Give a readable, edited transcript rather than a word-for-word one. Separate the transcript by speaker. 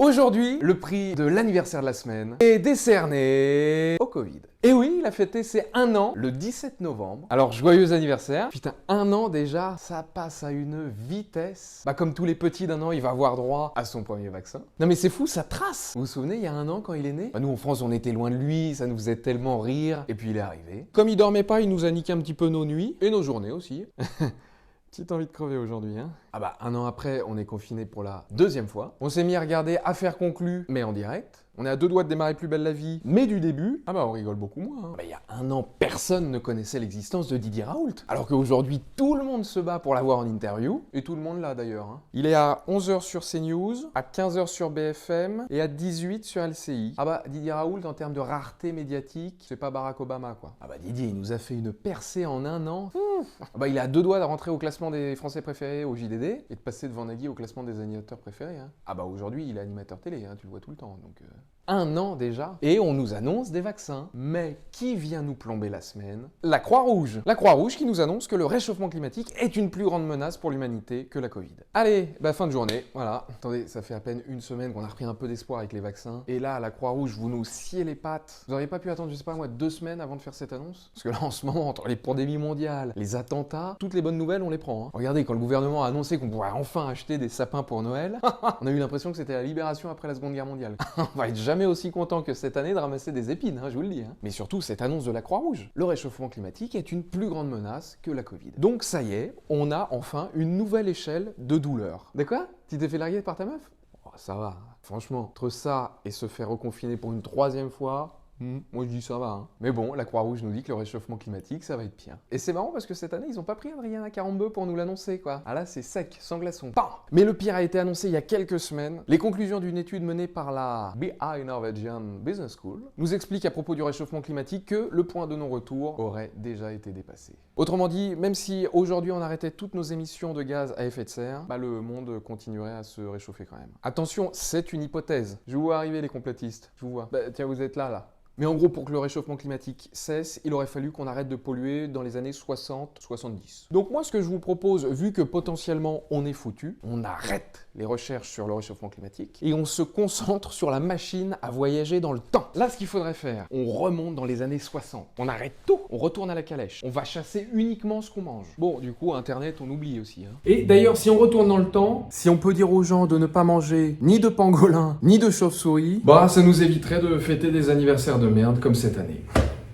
Speaker 1: Aujourd'hui, le prix de l'anniversaire de la semaine est décerné au Covid. Et oui, il a fêté ses 1 an le 17 novembre. Alors, joyeux anniversaire. Putain, 1 an déjà, ça passe à une vitesse. Bah, comme tous les petits d'1 an, il va avoir droit à son premier vaccin. Non mais c'est fou, ça trace. Vous vous souvenez, il y a 1 an quand il est né? Bah, nous en France, on était loin de lui, ça nous faisait tellement rire. Et puis il est arrivé. Comme il dormait pas, il nous a niqué un petit peu nos nuits. Et nos journées aussi. Petite envie de crever aujourd'hui, hein. Ah bah, 1 an après, on est confiné pour la 2e fois. On s'est mis à regarder Affaires conclues, mais en direct. On est à 2 doigts de démarrer Plus belle la vie, mais du début, ah bah on rigole beaucoup moins. Hein. Bah, il y a 1 an, personne ne connaissait l'existence de Didier Raoult. Alors qu'aujourd'hui, tout le monde se bat pour l'avoir en interview, et tout le monde l'a d'ailleurs. Hein. Il est à 11h sur CNews, à 15h sur BFM, et à 18h sur LCI. Ah bah, Didier Raoult, en termes de rareté médiatique, c'est pas Barack Obama, quoi. Ah bah, Didier, il nous a fait une percée en 1 an. Ah bah, il est à 2 doigts de rentrer au classement des Français préférés au JDD, et de passer devant Nagui au classement des animateurs préférés. Hein. Ah bah, aujourd'hui, il est animateur télé, hein, tu le vois tout le temps, donc... 1 an déjà, et on nous annonce des vaccins. Mais qui vient nous plomber la semaine? La Croix-Rouge. La Croix-Rouge qui nous annonce que le réchauffement climatique est une plus grande menace pour l'humanité que la Covid. Allez, bah fin de journée, voilà. Attendez, ça fait à peine 1 semaine qu'on a repris un peu d'espoir avec les vaccins. Et là, la Croix-Rouge, vous nous sciez les pattes. Vous n'auriez pas pu attendre, je sais pas moi, 2 semaines avant de faire cette annonce? Parce que là, en ce moment, entre les pandémies mondiales, les attentats, toutes les bonnes nouvelles, on les prend. Hein. Regardez, quand le gouvernement a annoncé qu'on pourrait enfin acheter des sapins pour Noël, on a eu l'impression que c'était la libération après la Seconde Guerre mondiale. On va être jamais aussi content que cette année de ramasser des épines, hein, je vous le dis. Hein. Mais surtout, cette annonce de la Croix-Rouge. Le réchauffement climatique est une plus grande menace que la Covid. Donc ça y est, on a enfin une nouvelle échelle de douleur. De quoi? Tu t'es fait larguer par ta meuf? Oh, ça va. Franchement, entre ça et se faire reconfiner pour une 3e fois... moi je dis ça va, hein. Mais bon, la Croix-Rouge nous dit que le réchauffement climatique, ça va être pire. Et c'est marrant parce que cette année, ils ont pas pris Adriana Carambeu pour nous l'annoncer, quoi. Ah là, c'est sec, sans glaçon. Bam. Mais le pire a été annoncé il y a quelques semaines. Les conclusions d'une étude menée par la BI Norwegian Business School nous expliquent à propos du réchauffement climatique que le point de non-retour aurait déjà été dépassé. Autrement dit, même si aujourd'hui on arrêtait toutes nos émissions de gaz à effet de serre, bah le monde continuerait à se réchauffer quand même. Attention, c'est une hypothèse. Je vous vois arriver les complotistes, je vous vois. Bah tiens, vous êtes là. Mais en gros, pour que le réchauffement climatique cesse, il aurait fallu qu'on arrête de polluer dans les années 60-70. Donc moi, ce que je vous propose, vu que potentiellement on est foutu, on arrête les recherches sur le réchauffement climatique et on se concentre sur la machine à voyager dans le temps. Là, ce qu'il faudrait faire, on remonte dans les années 60. On arrête tout, on retourne à la calèche. On va chasser uniquement ce qu'on mange. Bon, du coup, Internet, on oublie aussi. Hein. Et d'ailleurs, si on retourne dans le temps, si on peut dire aux gens de ne pas manger ni de pangolin, ni de chauve-souris, bah ça nous éviterait de fêter des anniversaires de merde comme cette année.